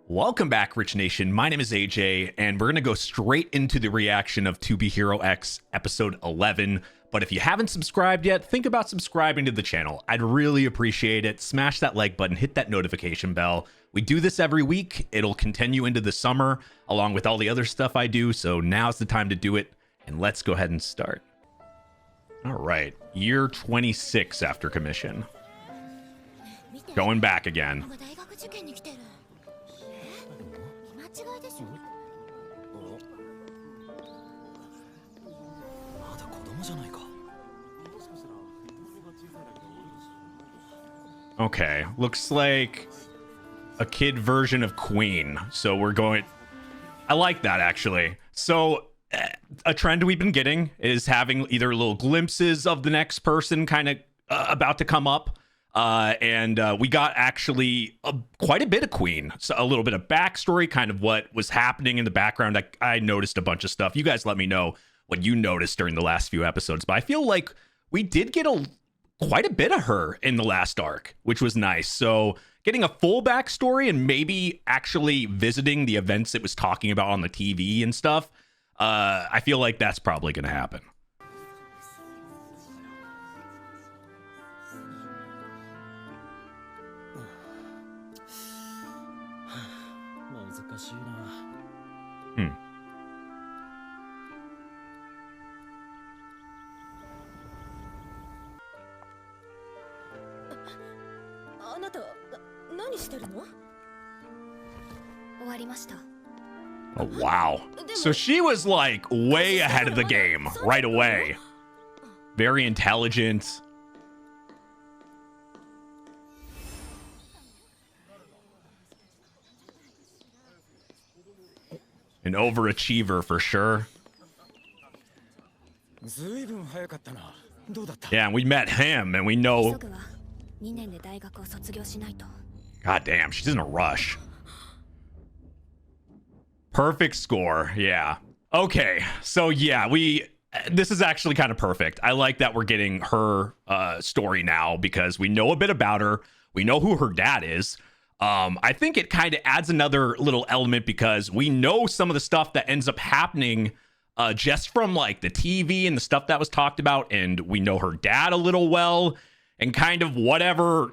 Welcome back, Rich Nation. My name is AJ, and we're going to go straight into the reaction of To Be Hero X episode 11. But if you haven't subscribed yet, think about subscribing to the channel. I'd really appreciate it. Smash that like button, hit that notification bell. We do this every week. It'll continue into the summer, along with all the other stuff I do. So now's the time to do it, and let's go ahead and start. All right, year 26 after commission. Going back again. Okay, looks like a kid version of Queen. So we're going... I like that, actually. So a trend we've been getting is having either little glimpses of the next person kind of about to come up. And we got actually quite a bit of Queen. So a little bit of backstory, kind of what was happening in the background. I noticed a bunch of stuff. You guys let me know what you noticed during the last few episodes. But I feel like we did get quite a bit of her in the last arc, which was nice. So getting a full backstory and maybe actually visiting the events it was talking about on the TV and stuff, I feel like that's probably going to happen. Oh, wow. So she was like way ahead of the game right away. Very intelligent. An overachiever for sure. Yeah, and we met him and we know... God damn, she's in a rush. Perfect score, yeah. Okay, so yeah, this is actually kind of perfect. I like that we're getting her story now because we know a bit about her. We know who her dad is. I think it kind of adds another little element because we know some of the stuff that ends up happening just from like the TV and the stuff that was talked about, and we know her dad a little well, and kind of whatever,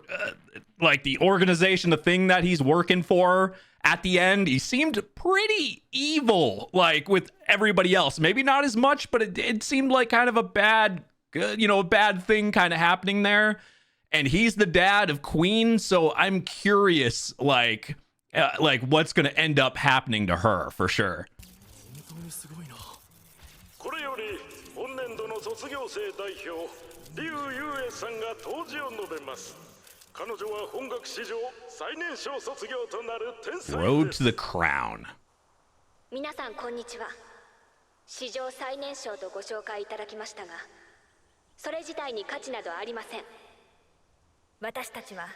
like the organization, the thing that he's working for. At the end, he seemed pretty evil, like with everybody else. Maybe not as much, but it seemed like kind of a bad thing kind of happening there. And he's the dad of Queen, so I'm curious, like what's going to end up happening to her for sure. Road to the Crown. 皆さんこんにちは。史上最年少とご紹介いただきましたが、それ自体に価値などありません。私たちは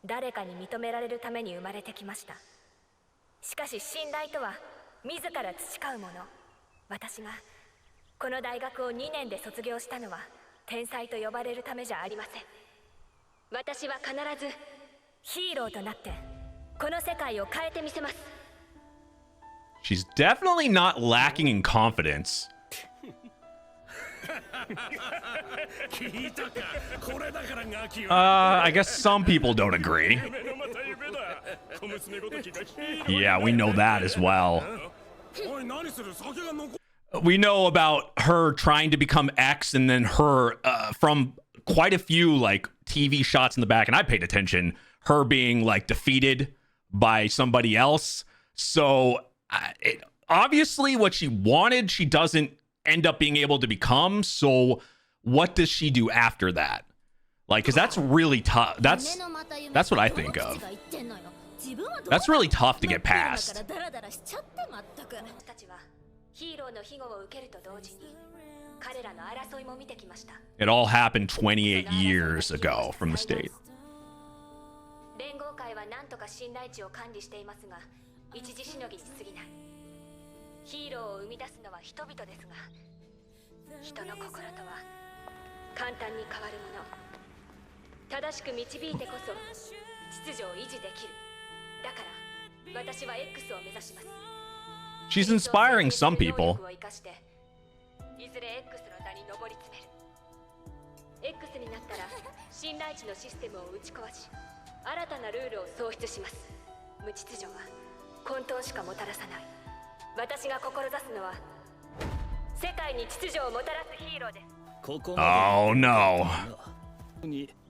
誰かに認められるために生まれてきました。しかし信頼とは自ら培うもの。私がこの大学を2年で卒業したのは天才と呼ばれるためじゃありません。私は必ずヒーローとなってこの世界を変えてみせます。 She's definitely not lacking in confidence. I guess some people don't agree. Yeah, we know that as well. We know about her trying to become X, and then her from quite a few like TV shots in the back, and I paid attention, her being like defeated by somebody else. So obviously what she wanted, she doesn't end up being able to become. So what does she do after that? Like, because that's really tough. That's what I think of. That's really tough to get past. It all happened 28 years ago from the state. 連合会は何とか信頼値を管理していますが、一時しのぎに過ぎない。ヒーローを生み出すのは人々ですが、人の心とは簡単に変わるもの。正しく導いてこそ秩序を維持できる。だから私は X を目指します。 She's inspiring some people. いずれ X の座に上り詰める。 X になったら信頼値のシステムを打ち壊し、新たなルールを創出します。無秩序は混沌しかもたらさない。私が志すのは世界に秩序をもたらすヒーローです。 Oh no.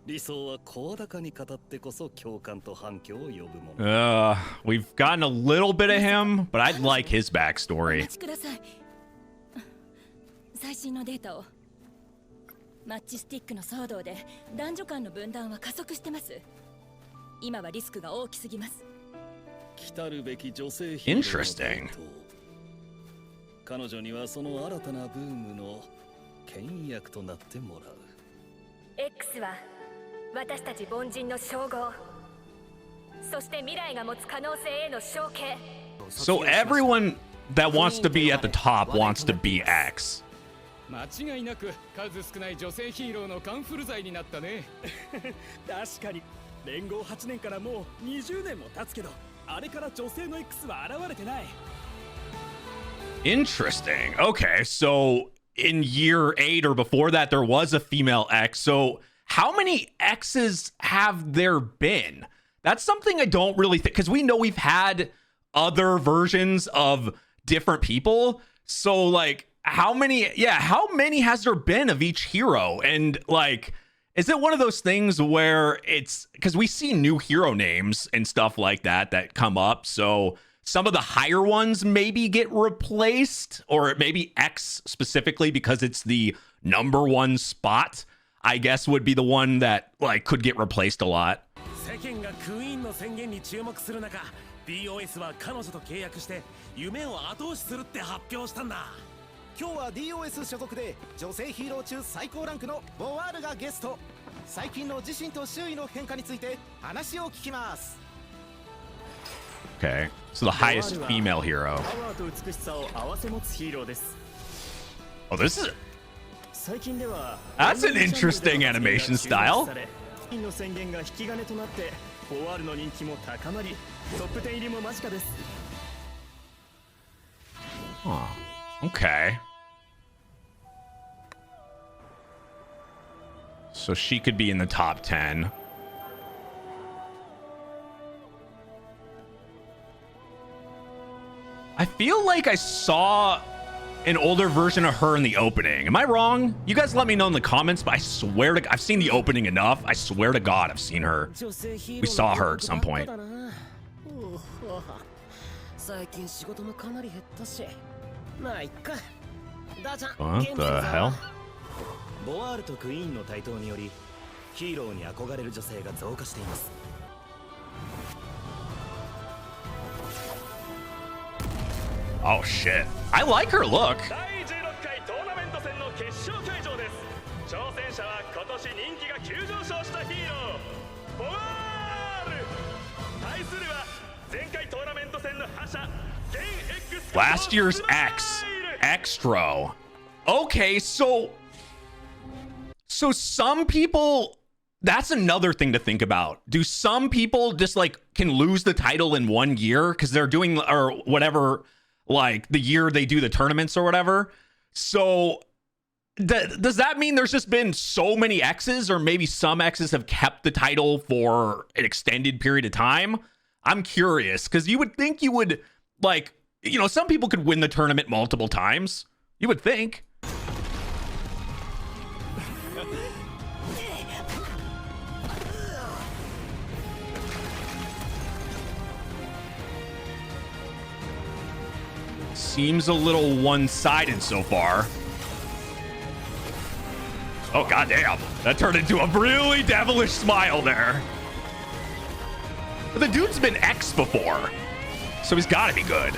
理想は声高に語ってこそ共感と反響を呼ぶもの。We've gotten a little bit of him, but I'd like his backstory. お待ちください。最新のデータを。マッチスティックの騒動で男女間の分断は加速してます。今はリスクが大きすぎます。来たるべき女性ヒーローの Interesting. 彼女にはその新たなブームの牽引役となってもらう。 X は私たち凡人の称号、そして未来が持つ可能性への承継。 So everyone that wants to be at the top wants to be X. 間違いなく数少ない女性ヒーローのカンフル剤になったね。確かに連合8年からもう20年も経つけど、あれから女性の X は現れてない。 Interesting. Okay, so in year 8 or before that, there was a female X. So how many X's have there been? That's something I don't really think, because we know we've had other versions of different people. So like, how many has there been of each hero? And like, is it one of those things where it's because we see new hero names and stuff like that come up? So some of the higher ones maybe get replaced, or maybe X specifically because it's the #1 spot, I guess, would be the one that like could get replaced a lot. 世間がクイーンの宣言に注目する中、DOS は彼女と契約して夢を後押しするって発表したんだ。今日は DOS 所属で女性ヒーロー中最高ランクのボワールがゲスト。最近の自身と周囲の変化について話を聞きます。 Okay, so the highest female hero. パワーと美しさを併せ持つヒーローです。 Oh, this is 最近では that's an interesting animation style. の宣言が引き金となってボワールの人気も高まり、トップ10入りも間近です。 Huh. Okay. So she could be in the top 10. I feel like I saw an older version of her in the opening. Am I wrong? You guys let me know in the comments, but I swear to I've seen the opening enough. I swear to God I've seen her. We saw her at some point. 最近仕事もかなり減ったし、まあいっか。ダーちゃん、 What the hell? ボワールとクイーンの台頭によりヒーローに憧れる女性が増加しています。 Oh shit. I like her look. 第16回トーナメント戦の決勝会場です。挑戦者は今年人気が急上昇したヒーロー、ボワール。対するは前回トーナメント戦の覇者、現 X Last year's X. Extro. Okay, so some people, that's another thing to think about. Do some people just like can lose the title in 1 year because they're doing or whatever, like the year they do the tournaments or whatever? So does that mean there's just been so many X's, or maybe some X's have kept the title for an extended period of time? I'm curious, because you would think you would, like, you know, some people could win the tournament multiple times. You would think. Seems a little one-sided so far. Oh, goddamn. That turned into a really devilish smile there. But the dude's been X before, so he's got to be good.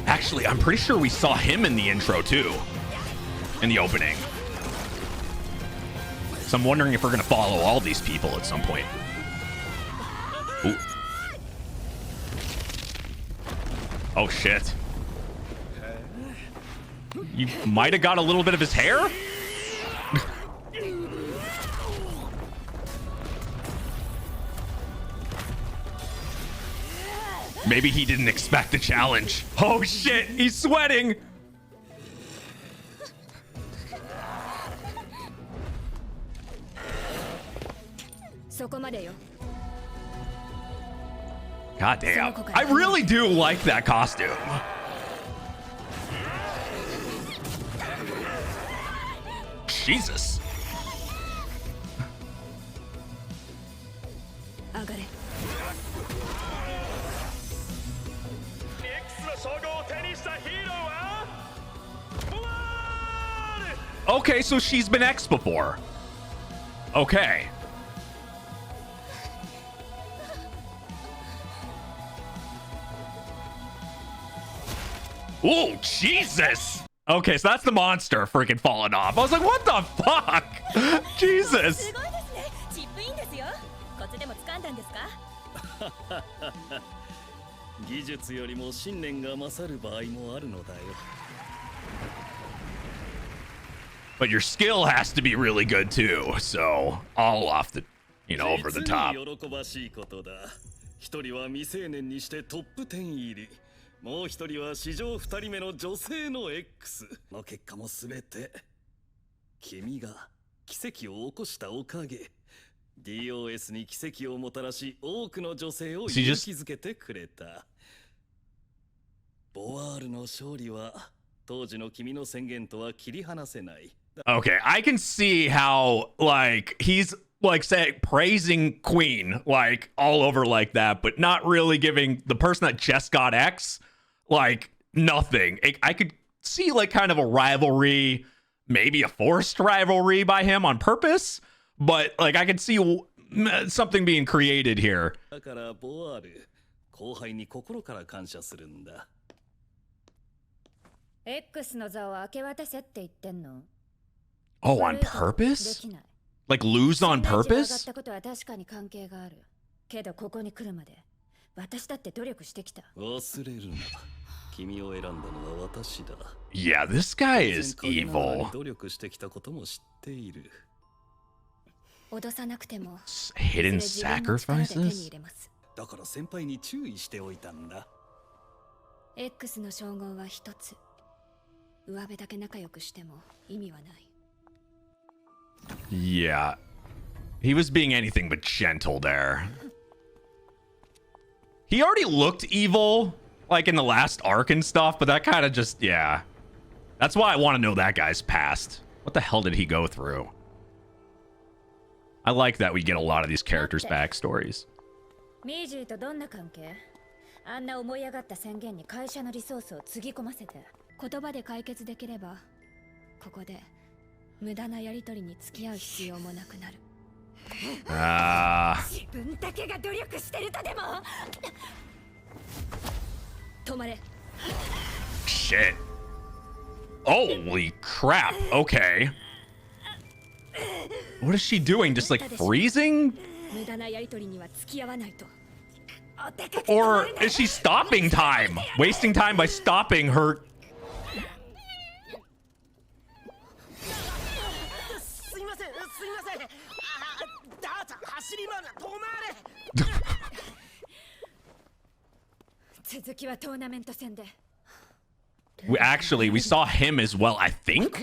Actually, I'm pretty sure we saw him in the intro, too. In the opening. So I'm wondering if we're going to follow all these people at some point. Ooh. Oh, shit. You might have got a little bit of his hair? Maybe he didn't expect the challenge. Oh shit, he's sweating. God damn. I really do like that costume. Jesus. Okay, so she's been X before. Okay. Oh, Jesus. Okay, so that's the monster freaking falling off. I was like, what the fuck? Jesus. チップインですよ。コツでも掴んだんですか？技術よりも信念が勝る場合もあるのだよ。 But your skill has to be really good too. So all off the, over the top. 喜ばしいことだ。一人は未成年にしてトップ10入り。もう一人は史上2人目の女性の X の結果もすべて君が奇跡を起こしたおかげ DOS に奇跡をもたらし多くの女性を勇気づけてくれたボワールの勝利は当時の君の宣言とは切り離せない Okay, I can see how he's saying praising Queen all over like that, but not really giving the person that just got X nothing. I could see kind of a rivalry, maybe a forced rivalry by him on purpose, but I could see something being created here. だからボワール後輩に心から感謝するんだ X の座を明け渡せって言ってんの Oh, on purpose? Lose on purpose? 上がったことは確かに関係があるけどここに来るまで私だって努力してきた忘れるな君を選んだのは私だ Yeah, this guy is evil. 努力してきたことも知っている 脅さなくても Hidden sacrifices? だから先輩に注意しておいたんだ X の称号は一つ上辺だけ仲良くしても意味はない Yeah. He was being anything but gentle there. He already looked evil, in the last arc and stuff, but that kind of just, yeah. That's why I want to know that guy's past. What the hell did he go through? I like that we get a lot of these characters' backstories. ミージーとどんな関係あんな思い上がった宣言に会社のリソースをつぎ込ませて言葉で解決できればここで無駄なやりとりに付き合う必要もなくなる 自分だけが努力してるとでも止まれ Shit. Holy crap. Okay. What is she doing? Just freezing? 無駄なやりとりには付き合わないと Or is she stopping time? Wasting time by stopping her. すいませんダーツ走り回る止まれ続きはトーナメント戦で Actually, we saw him as well, I think?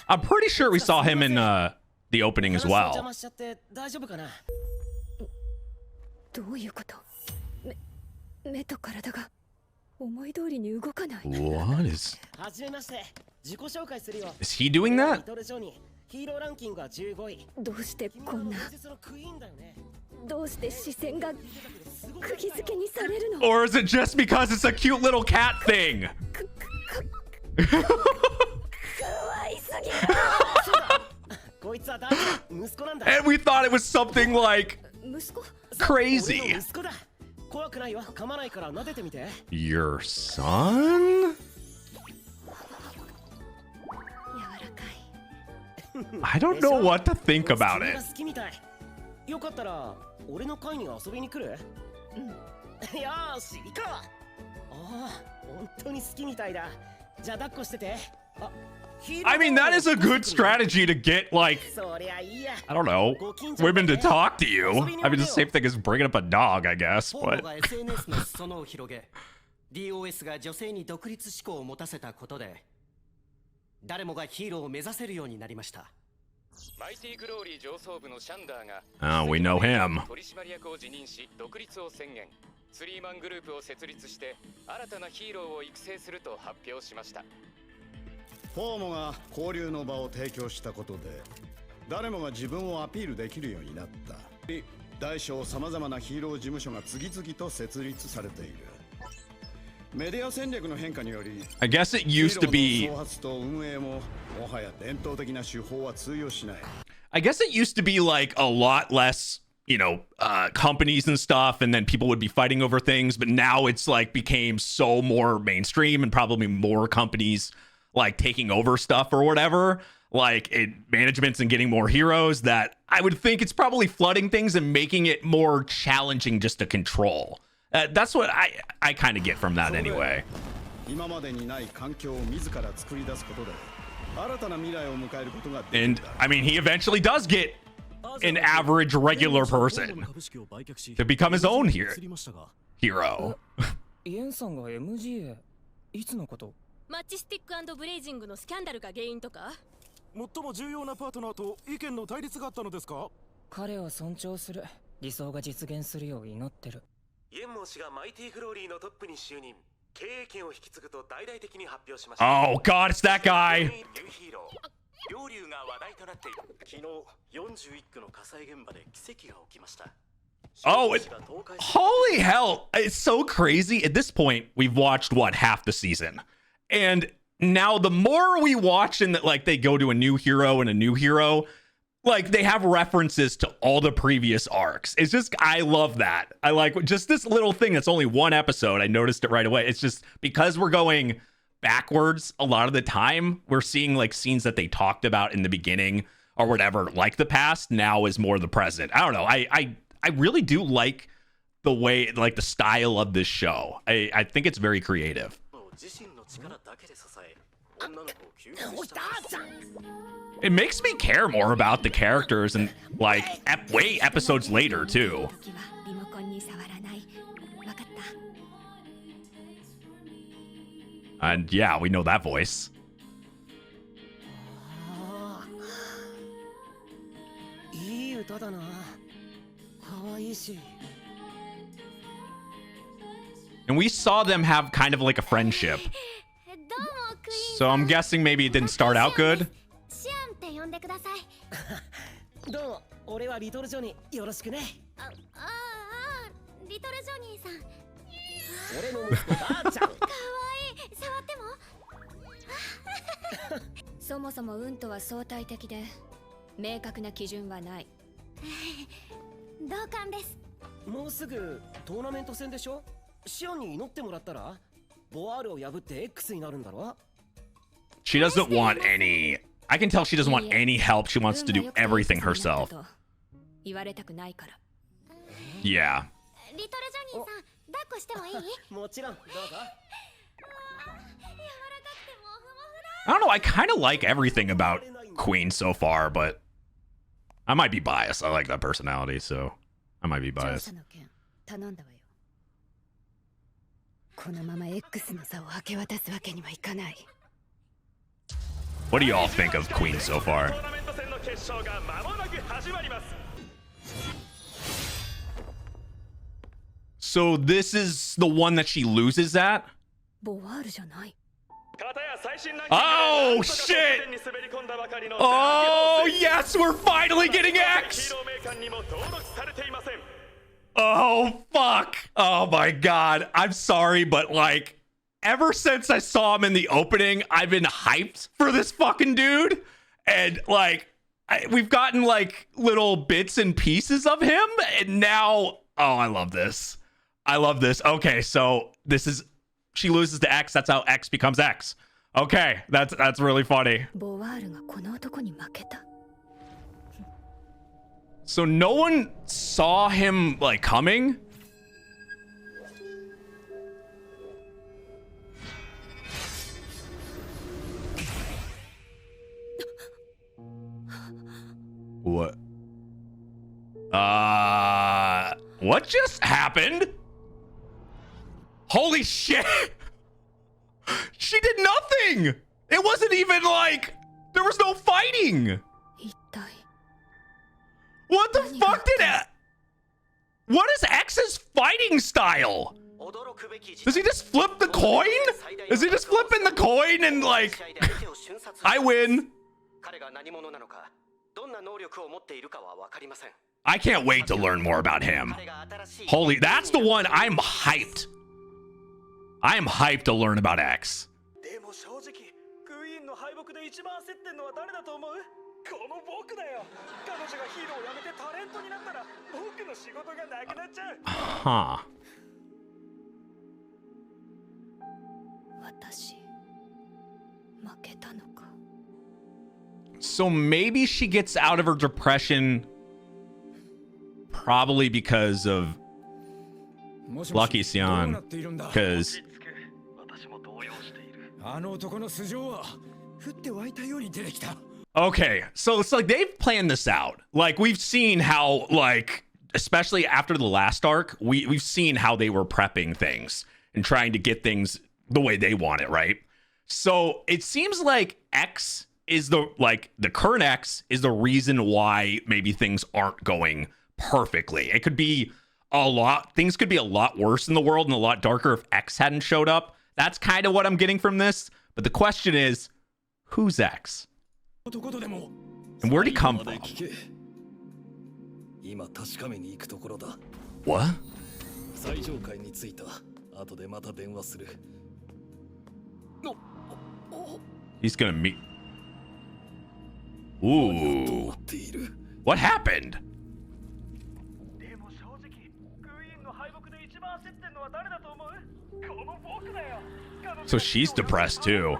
I'm pretty sure we saw him in the opening as well. 邪魔しちゃって大丈夫かなどういうこと目と体が思い通りに動かない What is... はじめまして自己紹介するよ Is he doing that? リトルジョニーヒーローランキングは15位どうしてこんな伝説のクイーンだよねどうして視線が釘付けにされるの Or is it just because it's a cute little cat thing? かわいすぎるこいつはダーツ息子なんだ And we thought it was something 息子 crazy. 俺の息子だ怖くないわ噛まないから撫でてみて Your son? 柔らかい I don't know what to think about 君 it. が好きみたいよかったら俺の会に遊びに来るよーし行こうああ本当に好きみたいだじゃあ抱っこしててあ I mean, that is a good strategy to get, like, そりゃいいや I don't know, women to talk to you. I mean, the same thing as bringing up a dog, I guess, ポー but が SNS の裾野を広げ DOS が女性に独立志向を持たせたことで誰もがヒーローを目指せるようになりました。マイティグローリー上層部のシャンダーが we know him. 取締役を辞任し独立を宣言。スリーマングループを設立して新たなヒーローを育成すると発表しました。フォーモが交流の場を提供したことで誰もが自分をアピールできるようになった。大小さまざまなヒーロー事務所が次々と設立されている。メディア戦略の変化により I guess it used to ヒ be ーローの創発と運営ももはや伝統的な手法は通用しない。 I guess it used to be like a lot less, you know, companies and stuff, and then people would be fighting over things. But now it's like became so more mainstream and probably more companies like taking over stuff or whatever. Like managements and getting more heroes that I would think it's probably flooding things and making it more challenging just to control. That's what I kind of get from that anyway. 今までにない環境を自ら作り出すことで新たな未来を迎えることができる。 And I mean, he eventually does get an average regular person to become his own hero. イエンさんが MGA いつのこと？マッチスティック&ブレイジングのスキャンダルが原因とか？最も重要なパートナーと意見の対立があったのですか？彼を尊重する。理想が実現するよう祈ってる。イエンモン氏がマイティグローリーのトップに就任。経営権を引き継ぐと大々的に発表しました。 Oh God, it's that guy. ニューヒーロー、両流が話題となっている。昨日41区の火災現場で奇跡が起きました。 Oh, holy hell. It's so crazy. At this point, we've watched what, half the season. And now the more we watch and that like they go to a new hero and a new hero, like they have references to all the previous arcs. It's just, I love that. I like just this little thing that's only one episode. I noticed it right away. It's just because we're going backwards a lot of the time, we're seeing like scenes that they talked about in the beginning or whatever, like the past now is more the present. I don't know. I really do like the way, like the style of this show. I think it's very creative. It makes me care more about the characters and like way episodes later too. 時はリモコンに触らない。わかった。 And yeah, we know that voice. いい歌だな。可愛いし。 And we saw them have kind of like a friendship. どうもクイーン。 So I'm guessing maybe it didn't start out good. シアンって呼んでください。どうも、俺はリトルジョニー。よろしくね。リトルジョニーさん。俺の息子ばあちゃん。かわいい。触っても？そもそも運とは相対的で明確な基準はない。同感です。もうすぐトーナメント戦でしょ？シオンに祈ってもらったらボアールを破って X になるんだろ？ She doesn't want any. I can tell she doesn't want any help. She wants to do everything herself. 言われたくないから。Yeah. リトルジョニーさん、抱っこしてもいい？もちろん、どうぞ。柔らかくてモフモフだ。 I don't know. I kind of like everything about Queen so far, but I might be biased. I like that personality, so I might be 調 biased. 査の件頼んだわよ。このまま X の座を明け渡すわけにはいかない。 What do y'all think of Queen so far? So this is the one that she loses at? ボワールじゃない。 Oh shit! Oh yes, we're finally getting X! Oh fuck! Oh my god. I'm sorry, but like, ever since I saw him in the opening, I've been hyped for this fucking dude. And like, we've gotten like little bits and pieces of him, and now, oh, I love this. I love this. Okay, so this is, she loses to X. That's how X becomes X. Okay, that's really funny. ボワールがこの男に負けた。 So no one saw him like coming? What just happened? Holy shit! She did nothing! It wasn't even like there was no fighting! What the fuck did it? What is X's fighting style? Does he just flip the coin? Is he just flipping the coin and like, I win? I can't wait to learn more about him. Holy, that's the one. I'm hyped. I am hyped to learn about X. Huh. So maybe she gets out of her depression probably because of Lucky Sion, because okay, so it's like they've planned this out. Like we've seen how, like, especially after the last arc, we've seen how they were prepping things and trying to get things the way they want it, right? So it seems like X is the current X is the reason why maybe things aren't going perfectly. It could be things could be a lot worse in the world and a lot darker if X hadn't showed up. That's kind of what I'm getting from this. But the question is, who's X? And where'd he come from? What? He's gonna meet. Ooh. What happened? So she's depressed too.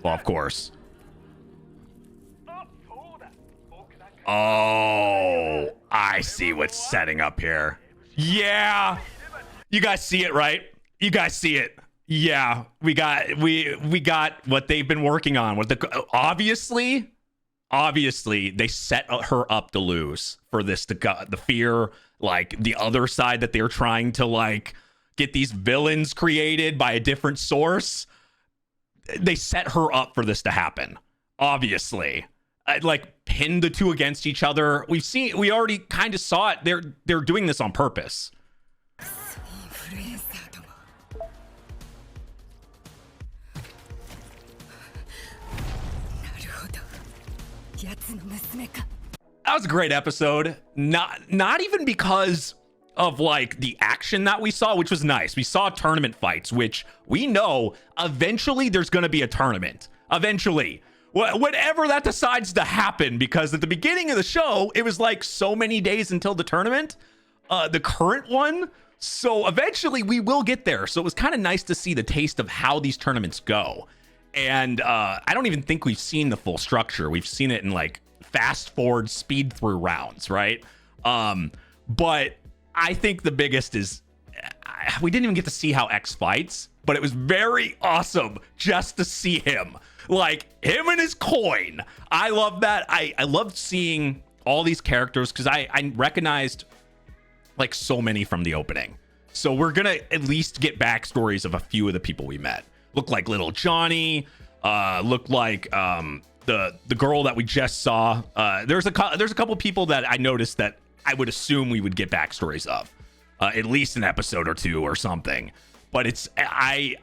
Well, of course. Oh, I see what's setting up here. Yeah. You guys see it, right? You guys see it. Yeah, we got what they've been working on. With the obviously they set her up to lose for this. The fear, like the other side that they're trying to like get these villains created by a different source. They set her up for this to happen. Obviously, like pin the two against each other. We already kind of saw it. They're doing this on purpose. That was a great episode. Not even because of like the action that we saw, which was nice. We saw tournament fights, which we know eventually there's going to be a tournament. Eventually. Whenever that decides to happen, because at the beginning of the show, it was like so many days until the tournament, the current one. So eventually we will get there. So it was kind of nice to see the taste of how these tournaments go. And I don't even think we've seen the full structure. We've seen it in like fast forward speed through rounds, right? But I think the biggest is we didn't even get to see how X fights, but it was very awesome just to see him. Like him and his coin. I love that. I loved seeing all these characters because I recognized like so many from the opening. So we're gonna at least get backstories of a few of the people we met. Looked like little Johnny, looked like the girl that we just saw. There's a couple people that I noticed that I would assume we would get backstories of, at least an episode or two or something. But I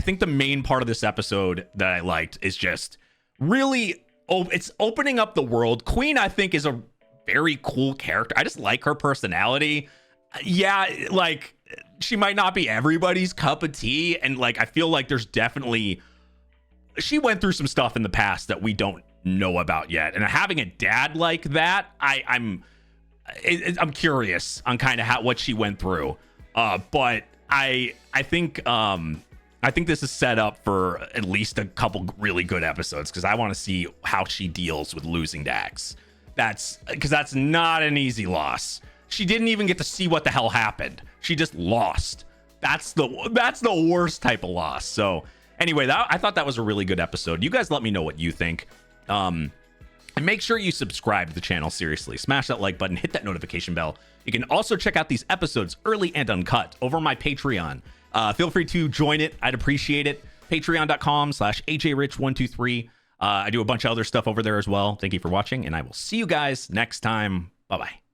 think the main part of this episode that I liked is just really, it's opening up the world. Queen, I think, is a very cool character. I just like her personality. Yeah, like she might not be everybody's cup of tea, and like I feel like there's definitely she went through some stuff in the past that we don't know about yet. And having a dad like that, I'm curious on kind of what she went through. But I think this is set up for at least a couple really good episodes because I want to see how she deals with losing to X. That's not an easy loss. She didn't even get to see what the hell happened. She just lost. That's the worst type of loss. So anyway, I thought that was a really good episode. You guys let me know what you think. And make sure you subscribe to the channel, seriously. Smash that like button, hit that notification bell. You can also check out these episodes early and uncut over on my Patreon. Feel free to join it. I'd appreciate it. Patreon.com/AJRich123. I do a bunch of other stuff over there as well. Thank you for watching, and I will see you guys next time. Bye-bye.